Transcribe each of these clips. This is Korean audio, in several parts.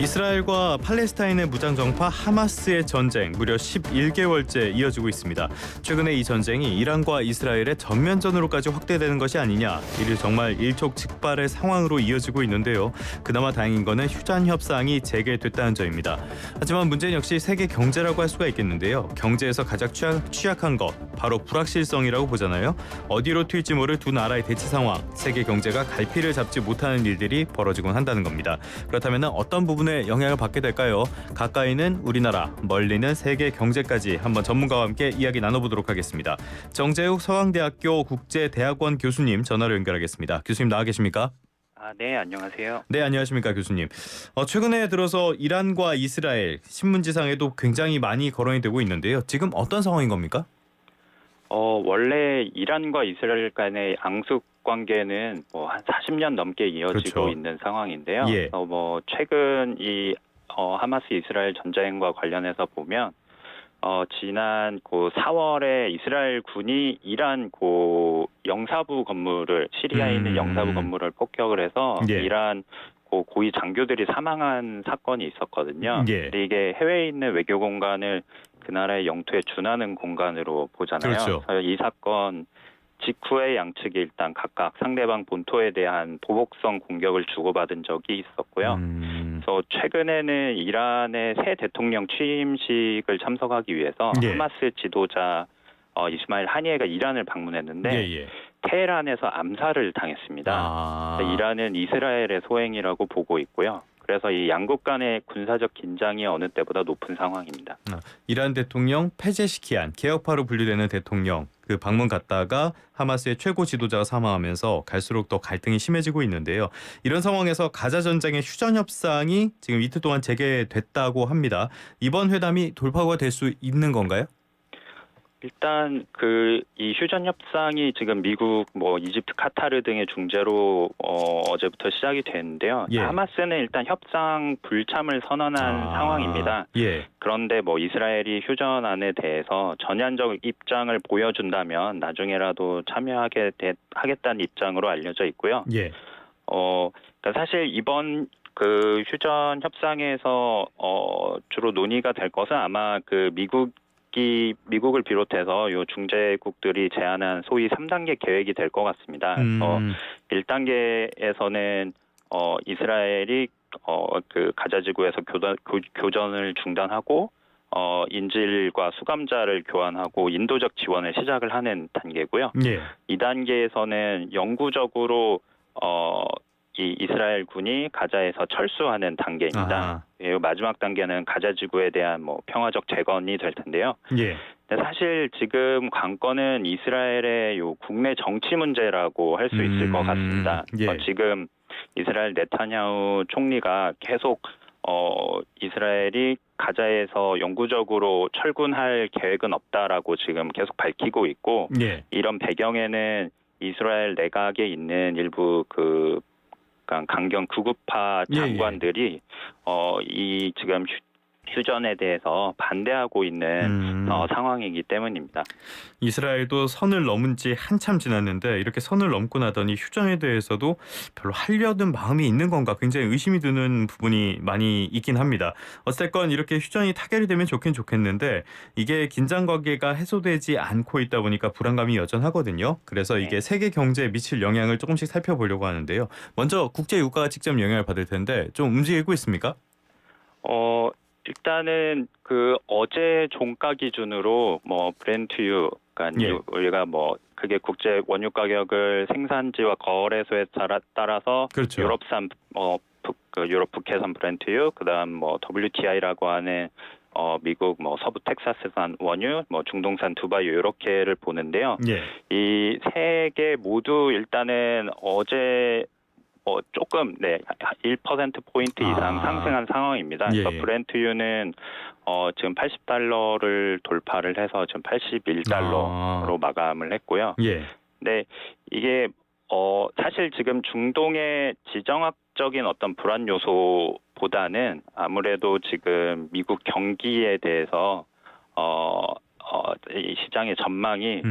이스라엘과 팔레스타인의 무장정파 하마스의 전쟁 무려 11개월째 이어지고 있습니다. 최근에 이 전쟁이 이란과 이스라엘의 전면전으로까지 확대되는 것이 아니냐, 이를 정말 일촉즉발의 상황으로 이어지고 있는데요. 그나마 다행인 거는 휴전 협상이 재개됐다는 점입니다. 하지만 문제는 역시 세계 경제라고 할 수가 있겠는데요. 경제에서 가장 취약한 것, 바로 불확실성이라고 보잖아요. 어디로 튈지 모를 두 나라의 대치 상황, 세계 경제가 갈피를 잡지 못하는 일들이 벌어지곤 한다는 겁니다. 그렇다면 어떤 부분에 영향을 받게 될까요? 가까이는 우리나라, 멀리는 세계 경제까지 한번 전문가와 함께 이야기 나눠보도록 하겠습니다. 정재욱 서강대학교 국제대학원 교수님 전화로 연결하겠습니다. 교수님 나와 계십니까? 네, 안녕하세요. 네, 안녕하십니까 교수님. 최근에 들어서 이란과 이스라엘 신문지상에도 굉장히 많이 거론이 되고 있는데요. 지금 어떤 상황인 겁니까? 원래 이란과 이스라엘 간의 양국 관계는 한 40년 넘게 이어지고 그렇죠. 있는 상황인데요. 예. 최근 이 하마스 이스라엘 전쟁과 관련해서 보면 지난 4월에 이스라엘 군이 이란 영사부 건물을 시리아에 있는 영사부 건물을 폭격을 해서 예. 이란 고위 장교들이 사망한 사건이 있었거든요. 예. 근데 이게 해외에 있는 외교 공간을 그 나라의 영토에 준하는 공간으로 보잖아요. 그렇죠. 그래서 이 사건 직후에 양측이 일단 각각 상대방 본토에 대한 보복성 공격을 주고받은 적이 있었고요. 그래서 최근에는 이란의 새 대통령 취임식을 참석하기 위해서 예. 하마스 지도자 이스마일 하니에가 이란을 방문했는데 예. 테헤란에서 암살을 당했습니다. 이란은 이스라엘의 소행이라고 보고 있고요. 그래서 이 양국 간의 군사적 긴장이 어느 때보다 높은 상황입니다. 이란 대통령 페제시키안, 개혁파로 분류되는 대통령 그 방문 갔다가 하마스의 최고 지도자가 사망하면서 갈수록 더 갈등이 심해지고 있는데요. 이런 상황에서 가자 전쟁의 휴전 협상이 지금 이틀 동안 재개됐다고 합니다. 이번 회담이 돌파구가 될 수 있는 건가요? 일단 이 휴전 협상이 지금 미국, 이집트, 카타르 등의 중재로 어제부터 시작이 됐는데요. 예. 하마스는 일단 협상 불참을 선언한 상황입니다. 예. 그런데 이스라엘이 휴전안에 대해서 전향적 입장을 보여준다면 나중에라도 하겠다는 입장으로 알려져 있고요. 예. 그러니까 사실 이번 휴전 협상에서 주로 논의가 될 것은 아마 미국을 비롯해서 요 중재국들이 제안한 소위 3단계 계획이 될 것 같습니다. 1단계에서는 이스라엘이 가자 지구에서 교전을 중단하고 인질과 수감자를 교환하고 인도적 지원을 시작을 하는 단계고요. 예. 2단계에서는 영구적으로 이 이스라엘 군이 가자에서 철수하는 단계입니다. 마지막 단계는 가자 지구에 대한 평화적 재건이 될 텐데요. 예. 근데 사실 지금 관건은 이스라엘의 요 국내 정치 문제라고 할 수 있을 것 같습니다. 예. 지금 이스라엘 네타냐후 총리가 계속 이스라엘이 가자에서 영구적으로 철군할 계획은 없다라고 지금 계속 밝히고 있고, 예. 이런 배경에는 이스라엘 내각에 있는 일부 강경 극우파 장관들이 이 지금 휴전에 대해서 반대하고 있는 상황이기 때문입니다. 이스라엘도 선을 넘은 지 한참 지났는데 이렇게 선을 넘고 나더니 휴전에 대해서도 별로 하려는 마음이 있는 건가 굉장히 의심이 드는 부분이 많이 있긴 합니다. 어쨌건 이렇게 휴전이 타결이 되면 좋긴 좋겠는데 이게 긴장 관계가 해소되지 않고 있다 보니까 불안감이 여전하거든요. 그래서 이게 세계 경제에 미칠 영향을 조금씩 살펴보려고 하는데요. 먼저 국제 유가가 직접 영향을 받을 텐데 좀 움직이고 있습니까? 일단은 어제 종가 기준으로 브렌트유, 그러니까 우리가 그게 국제 원유 가격을 생산지와 거래소에 따라서 그렇죠. 유럽산 유럽 북해산 브렌트유, 그다음 WTI라고 하는 미국 서부 텍사스산 원유, 중동산 두바이 이렇게를 보는데요. 예. 이 세 개 모두 일단은 어제 조금 1%포인트 이상 상승한 상황입니다. 그래서 브렌트유는 지금 $80를 돌파를 해서 지금 $81로 마감을 했고요. 예. 네, 이게 사실 지금 중동의 지정학적인 어떤 불안 요소보다는 아무래도 지금 미국 경기에 대해서 이 시장의 전망이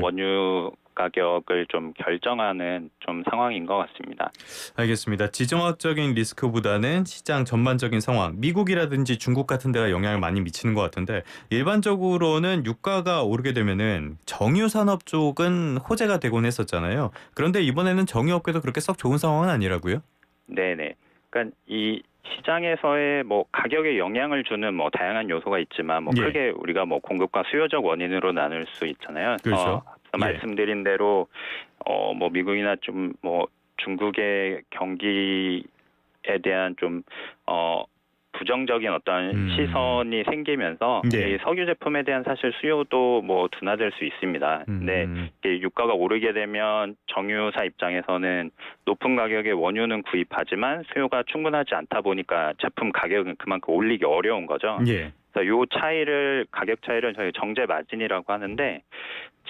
원유 가격을 좀 결정하는 좀 상황인 것 같습니다. 알겠습니다. 지정학적인 리스크보다는 시장 전반적인 상황, 미국이라든지 중국 같은 데가 영향을 많이 미치는 것 같은데 일반적으로는 유가가 오르게 되면은 정유 산업 쪽은 호재가 되곤 했었잖아요. 그런데 이번에는 정유업계도 그렇게 썩 좋은 상황은 아니라고요? 네네. 그러니까 이 시장에서의 뭐 가격에 영향을 주는 뭐 다양한 요소가 있지만 뭐 예. 크게 우리가 뭐 공급과 수요적 원인으로 나눌 수 있잖아요. 그렇죠. 앞서 예. 말씀드린 대로 뭐 미국이나 좀 뭐 중국의 경기에 대한 좀 부정적인 어떤 시선이 생기면서 예. 이 석유 제품에 대한 사실 수요도 뭐 둔화될 수 있습니다. 근데 이게 유가가 오르게 되면 정유사 입장에서는 높은 가격의 원유는 구입하지만 수요가 충분하지 않다 보니까 제품 가격은 그만큼 올리기 어려운 거죠. 예. 그래서 요 차이를 가격 차이를 저희 정제 마진이라고 하는데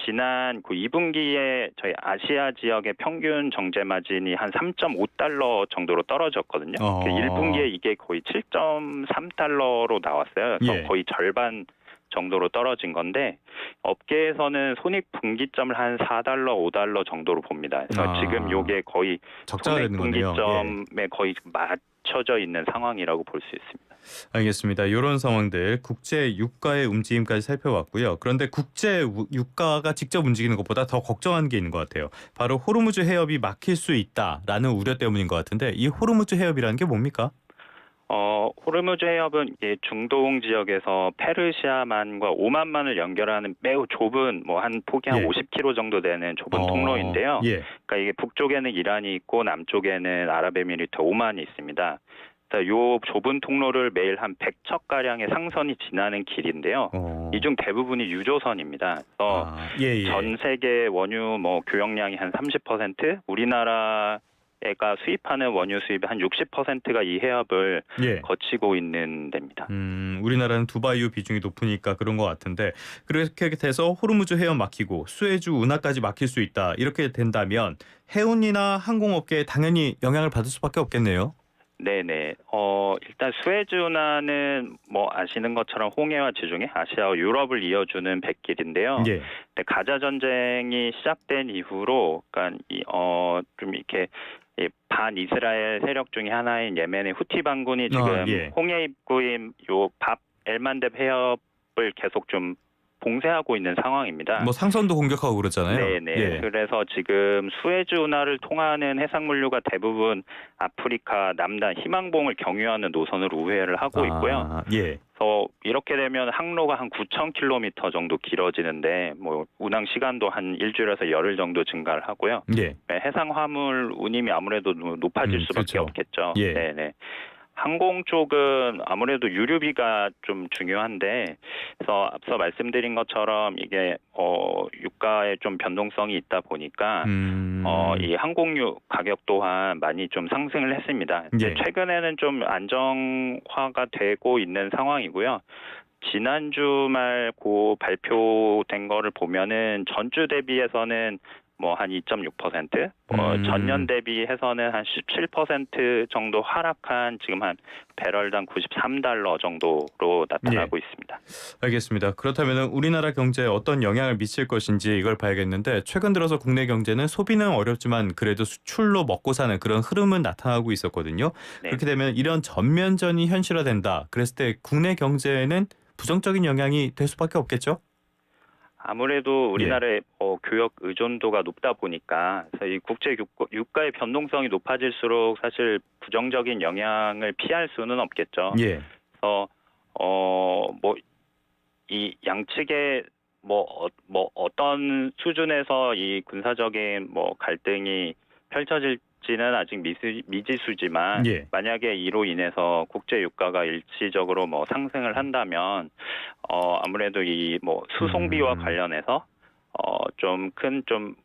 지난 그 2분기에 저희 아시아 지역의 평균 정제 마진이 한 3.5달러 정도로 떨어졌거든요. 1분기에 이게 거의 7.3달러로 나왔어요. 그래서 예. 거의 절반 정도로 떨어진 건데 업계에서는 손익 분기점을 한 4달러, 5달러 정도로 봅니다. 그래서 지금 요게 거의 적자가 손익 되는 거네요. 분기점에 거의 맞춰져 있는 상황이라고 볼 수 있습니다. 알겠습니다. 이런 상황들 국제 유가의 움직임까지 살펴봤고요. 그런데 국제 유가가 직접 움직이는 것보다 더 걱정하는 게 있는 것 같아요. 바로 호르무즈 해협이 막힐 수 있다라는 우려 때문인 것 같은데 이 호르무즈 해협이라는 게 뭡니까? 호르무즈 해협은 이게 중동 지역에서 페르시아만과 오만만을 연결하는 매우 좁은 뭐 한 폭이 한 예. 50km 정도 되는 좁은 통로인데요. 예. 그러니까 이게 북쪽에는 이란이 있고 남쪽에는 아랍에미리트 오만이 있습니다. 그래서 요 좁은 통로를 매일 한 100척 가량의 상선이 지나는 길인데요. 이 중 대부분이 유조선입니다. 그래서 예. 전 세계 원유 뭐 교역량이 한 30%, 우리나라가 수입하는 원유 수입의 한 60%가 이 해협을 예. 거치고 있는 데입니다. 우리나라는 두바이유 비중이 높으니까 그런 것 같은데 그렇게 돼서 호르무즈 해협 막히고 수에즈 운하까지 막힐 수 있다. 이렇게 된다면 해운이나 항공업계에 당연히 영향을 받을 수밖에 없겠네요. 네네. 일단 수에즈 운하는 뭐 아시는 것처럼 홍해와 지중해, 아시아와 유럽을 이어주는 백길인데요. 예. 근데 가자 전쟁이 시작된 이후로, 그러니까 좀 이렇게 반 이스라엘 세력 중에 하나인 예멘의 후티 반군이 지금 예. 홍해 입구인 요 밥 엘만뎁 해협을 계속 좀 봉쇄하고 있는 상황입니다. 뭐 상선도 공격하고 그러잖아요. 네네. 예. 그래서 지금 수에즈 운하를 통하는 해상물류가 대부분 아프리카 남단 희망봉을 경유하는 노선으로 우회를 하고 있고요. 예. 그래서 이렇게 되면 항로가 한 9,000km 정도 길어지는데 뭐 운항 시간도 한 일주일에서 열흘 정도 증가를 하고요. 예. 해상 화물 운임이 아무래도 높아질 수밖에 그렇죠. 없겠죠. 예. 네네. 항공 쪽은 아무래도 유류비가 좀 중요한데, 그래서 앞서 말씀드린 것처럼 이게 유가에 좀 변동성이 있다 보니까 이 항공유 가격 또한 많이 좀 상승을 했습니다. 예. 최근에는 좀 안정화가 되고 있는 상황이고요. 지난주 말 고 발표된 거를 보면은 전주 대비해서는 뭐 한 2.6%, 전년 대비해서는 한 17% 정도 하락한 지금 한 배럴당 93달러 정도로 나타나고 있습니다. 알겠습니다. 그렇다면 우리나라 경제에 어떤 영향을 미칠 것인지 이걸 봐야겠는데 최근 들어서 국내 경제는 소비는 어렵지만 그래도 수출로 먹고 사는 그런 흐름은 나타나고 있었거든요. 네. 그렇게 되면 이런 전면전이 현실화된다. 그랬을 때 국내 경제에는 부정적인 영향이 될 수밖에 없겠죠? 아무래도 우리나라의 교역 의존도가 높다 보니까 이 국제 유가의 변동성이 높아질수록 사실 부정적인 영향을 피할 수는 없겠죠. 예. 그래서 뭐 이 양측의 뭐 어떤 수준에서 이 군사적인 뭐 갈등이 펼쳐질지는 아직 미지수지만 예. 만약에 이로 인해서 국제 유가가 일시적으로 뭐 상승을 한다면 아무래도 이 뭐 수송비와 관련해서 좀 큰 좀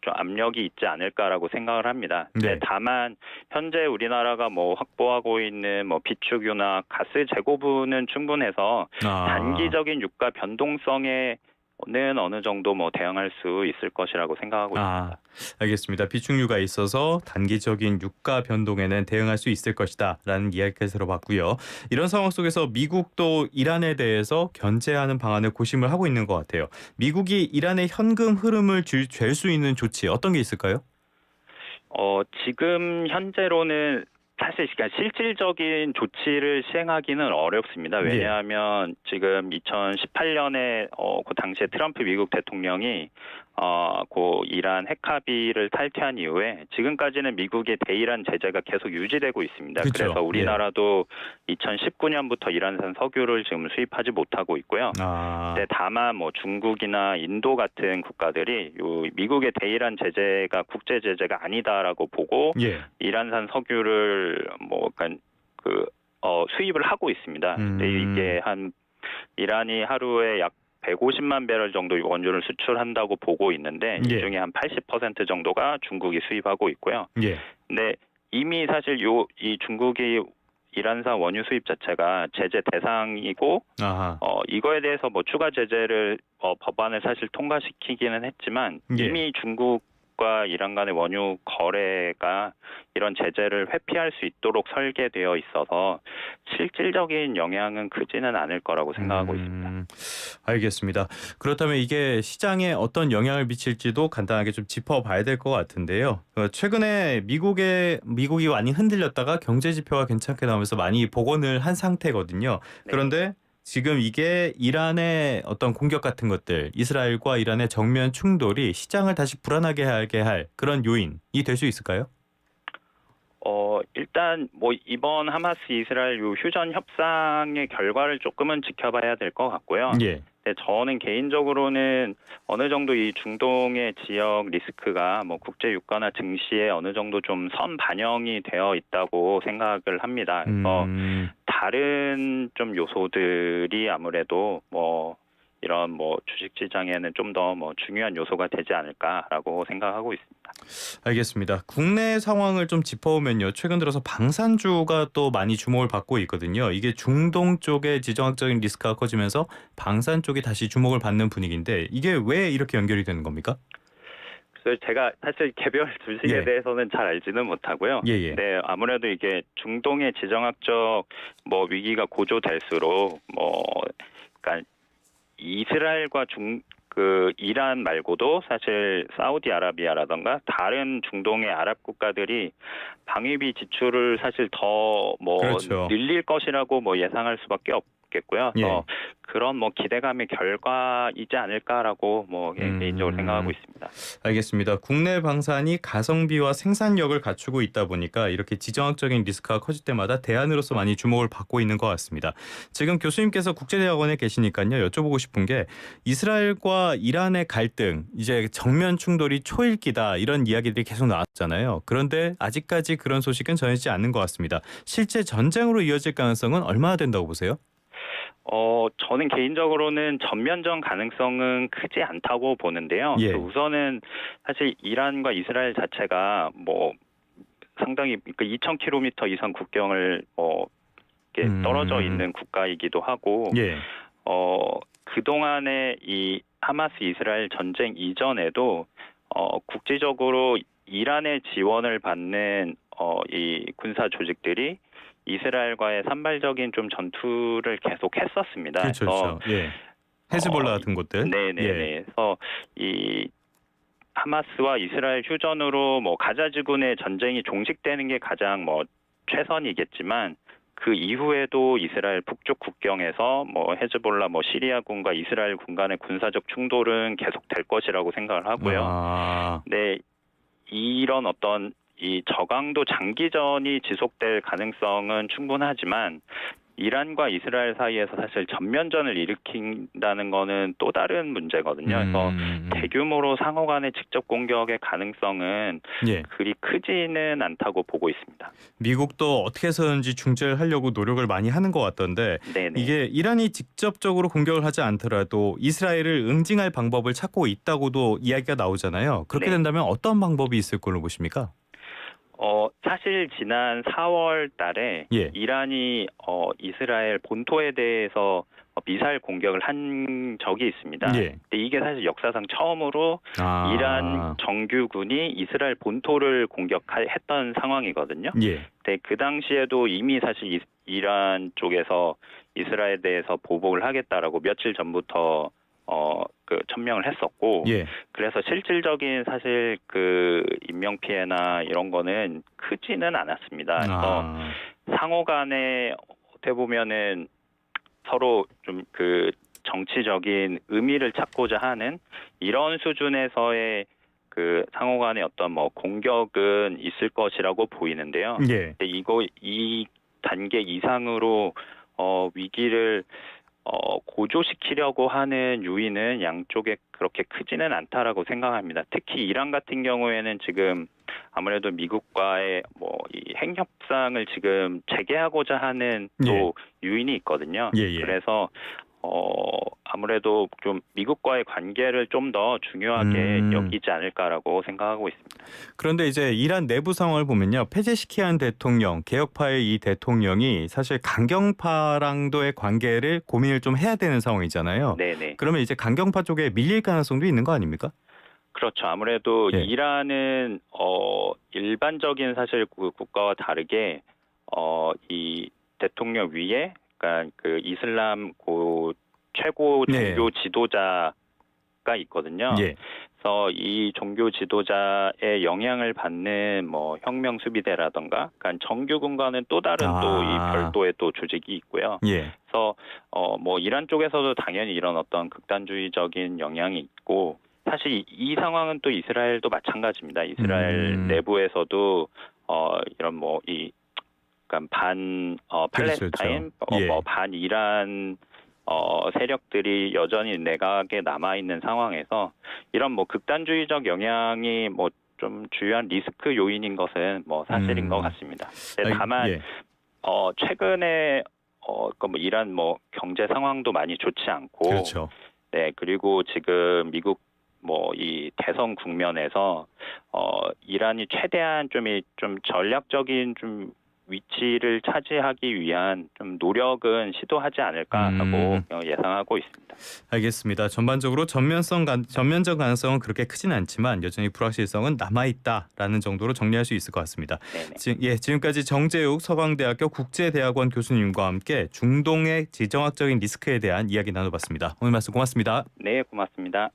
압력이 있지 않을까라고 생각을 합니다. 네. 다만 현재 우리나라가 뭐 확보하고 있는 뭐 비축유나 가스 재고분은 충분해서 단기적인 유가 변동성에 어느 정도 뭐 대응할 수 있을 것이라고 생각하고 있습니다. 알겠습니다. 비축유가 있어서 단기적인 유가 변동에는 대응할 수 있을 것이다라는 이야기까지 들어봤고요. 이런 상황 속에서 미국도 이란에 대해서 견제하는 방안을 고심을 하고 있는 것 같아요. 미국이 이란의 현금 흐름을 잴 수 있는 조치 어떤 게 있을까요? 지금 현재로는 사실 그러니까 실질적인 조치를 시행하기는 어렵습니다. 예. 왜냐하면 지금 2018년에 그 당시에 트럼프 미국 대통령이 그 이란 핵 합의를 탈퇴한 이후에 지금까지는 미국의 대이란 제재가 계속 유지되고 있습니다. 그쵸. 그래서 우리나라도 2019년부터 이란산 석유를 지금 수입하지 못하고 있고요. 네, 다만 뭐 중국이나 인도 같은 국가들이 요 미국의 대이란 제재가 국제 제재가 아니다라고 보고 예. 이란산 석유를 뭐 약간 수입을 하고 있습니다. 근데 이게 이란이 하루에 약 150만 배럴 정도 원유를 수출한다고 보고 있는데 이 중에 한 80% 정도가 중국이 수입하고 있고요. 예. 근데 이미 사실 이 중국이 이란산 원유 수입 자체가 제재 대상이고 이거에 대해서 뭐 추가 제재를 법안을 사실 통과시키기는 했지만 이미 중국과 이란 간의 원유 거래가 이런 제재를 회피할 수 있도록 설계되어 있어서 실질적인 영향은 크지는 않을 거라고 생각하고 있습니다. 알겠습니다. 그렇다면 이게 시장에 어떤 영향을 미칠지도 간단하게 좀 짚어봐야 될 것 같은데요. 최근에 미국이 많이 흔들렸다가 경제 지표가 괜찮게 나오면서 많이 복원을 한 상태거든요. 네. 그런데 지금 이게 이란의 어떤 공격 같은 것들, 이스라엘과 이란의 정면 충돌이 시장을 다시 불안하게 하게 할 그런 요인이 될 수 있을까요? 일단 뭐 이번 하마스 이스라엘 요 휴전 협상의 결과를 조금은 지켜봐야 될 것 같고요. 예. 네, 저는 개인적으로는 어느 정도 이 중동의 지역 리스크가 뭐 국제 유가나 증시에 어느 정도 좀 선 반영이 되어 있다고 생각을 합니다. 그래서 다른 좀 요소들이 아무래도 뭐 이런 뭐 주식 시장에는 좀 더 뭐 중요한 요소가 되지 않을까라고 생각하고 있습니다. 알겠습니다. 국내 상황을 좀 짚어보면요. 최근 들어서 방산주가 또 많이 주목을 받고 있거든요. 이게 중동 쪽의 지정학적인 리스크가 커지면서 방산 쪽이 다시 주목을 받는 분위기인데 이게 왜 이렇게 연결이 되는 겁니까? 그래서 제가 사실 개별 주식에 대해서는 잘 알지는 못하고요. 예. 네, 아무래도 이게 중동의 지정학적 뭐 위기가 고조될수록 뭐 그러니까 이스라엘과 이란 말고도 사실 사우디아라비아라던가 다른 중동의 아랍 국가들이 방위비 지출을 사실 더 뭐 늘릴 것이라고 뭐 예상할 수밖에 없겠고요. 그런 뭐 기대감의 결과이지 않을까라고 뭐 개인적으로 생각하고 있습니다. 알겠습니다. 국내 방산이 가성비와 생산력을 갖추고 있다 보니까 이렇게 지정학적인 리스크가 커질 때마다 대안으로서 많이 주목을 받고 있는 것 같습니다. 지금 교수님께서 국제대학원에 계시니까요. 여쭤보고 싶은 게 이스라엘과 이란의 갈등, 이제 정면 충돌이 초일기다 이런 이야기들이 계속 나왔잖아요. 그런데 아직까지 그런 소식은 전해지지 않는 것 같습니다. 실제 전쟁으로 이어질 가능성은 얼마나 된다고 보세요? 저는 개인적으로는 전면전 가능성은 크지 않다고 보는데요. 우선은 사실 이란과 이스라엘 자체가 뭐 상당히 2,000km 이상 국경을 이렇게 떨어져 있는 국가이기도 하고, 그동안의 이 하마스 이스라엘 전쟁 이전에도 국제적으로 이란의 지원을 받는 이 군사 조직들이 이스라엘과의 산발적인 좀 전투를 계속 했었습니다. 그렇죠. 헤즈볼라 같은 곳들. 네네네. 그래서 이 하마스와 이스라엘 휴전으로 뭐 가자 지구내 전쟁이 종식되는 게 가장 뭐 최선이겠지만 그 이후에도 이스라엘 북쪽 국경에서 뭐 헤즈볼라 뭐 시리아군과 이스라엘군 간의 군사적 충돌은 계속될 것이라고 생각을 하고요. 네, 이런 어떤 이 저강도 장기전이 지속될 가능성은 충분하지만 이란과 이스라엘 사이에서 사실 전면전을 일으킨다는 거는 또 다른 문제거든요. 그래서 대규모로 상호 간의 직접 공격의 가능성은 그리 크지는 않다고 보고 있습니다. 미국도 어떻게 해서든지 중재를 하려고 노력을 많이 하는 것 같던데 이게 이란이 직접적으로 공격을 하지 않더라도 이스라엘을 응징할 방법을 찾고 있다고도 이야기가 나오잖아요. 그렇게 된다면 어떤 방법이 있을 걸로 보십니까? 사실 지난 4월 달에 이란이 이스라엘 본토에 대해서 미사일 공격을 한 적이 있습니다. 예. 근데 이게 사실 역사상 처음으로 아. 이란 정규군이 이스라엘 본토를 공격했던 상황이거든요. 예. 근데 그 당시에도 이미 사실 이란 쪽에서 이스라엘에 대해서 보복을 하겠다라고 며칠 전부터 그 천명을 했었고, 예. 그래서 실질적인 사실 그 인명 피해나 이런 거는 크지는 않았습니다. 그래서 아. 상호간에 어떻게 보면은 서로 좀 그 정치적인 의미를 찾고자 하는 이런 수준에서의 그 상호간의 어떤 뭐 공격은 있을 것이라고 보이는데요. 예. 근데 이 단계 이상으로 위기를 고조시키려고 하는 요인은 양쪽에 그렇게 크지는 않다라고 생각합니다. 특히 이란 같은 경우에는 지금 아무래도 미국과의 뭐 이 핵협상을 지금 재개하고자 하는 또 요인이 있거든요. 예, 예. 그래서 아무래도 좀 미국과의 관계를 좀 더 중요하게 여기지 않을까라고 생각하고 있습니다. 그런데 이제 이란 내부 상황을 보면요. 페제시키안 대통령, 개혁파의 이 대통령이 사실 강경파랑도의 관계를 고민을 좀 해야 되는 상황이잖아요. 네네. 그러면 이제 강경파 쪽에 밀릴 가능성도 있는 거 아닙니까? 그렇죠. 아무래도 예. 이란은 일반적인 사실 국가와 다르게 이 대통령 위에 그러니까 그 이슬람 최고 종교 지도자가 있거든요. 예. 그래서 이 종교 지도자의 영향을 받는 뭐 혁명 수비대라던가, 그러니까 정규군과는 또 다른 또 이 별도의 또 조직이 있고요. 예. 그래서 뭐 이란 쪽에서도 당연히 이런 어떤 극단주의적인 영향이 있고, 사실 이 상황은 또 이스라엘도 마찬가지입니다. 이스라엘 내부에서도 이런 뭐 이 그러니까 팔레스타인, 그렇죠. 예. 반 이란 세력들이 여전히 내각에 남아 있는 상황에서 이런 뭐 극단주의적 영향이 뭐 좀 주요한 리스크 요인인 것은 뭐 사실인 것 같습니다. 다만 예. 최근에 뭐 이란 뭐 경제 상황도 많이 좋지 않고, 그렇죠. 네, 그리고 지금 미국 뭐 이 대선 국면에서 이란이 최대한 좀 전략적인 좀 위치를 차지하기 위한 좀 노력은 시도하지 않을까라고 예상하고 있습니다. 알겠습니다. 전반적으로 전면적 가능성은 그렇게 크진 않지만 여전히 불확실성은 남아있다라는 정도로 정리할 수 있을 것 같습니다. 지금까지 정재욱 서강대학교 국제대학원 교수님과 함께 중동의 지정학적인 리스크에 대한 이야기 나눠봤습니다. 오늘 말씀 고맙습니다. 네, 고맙습니다.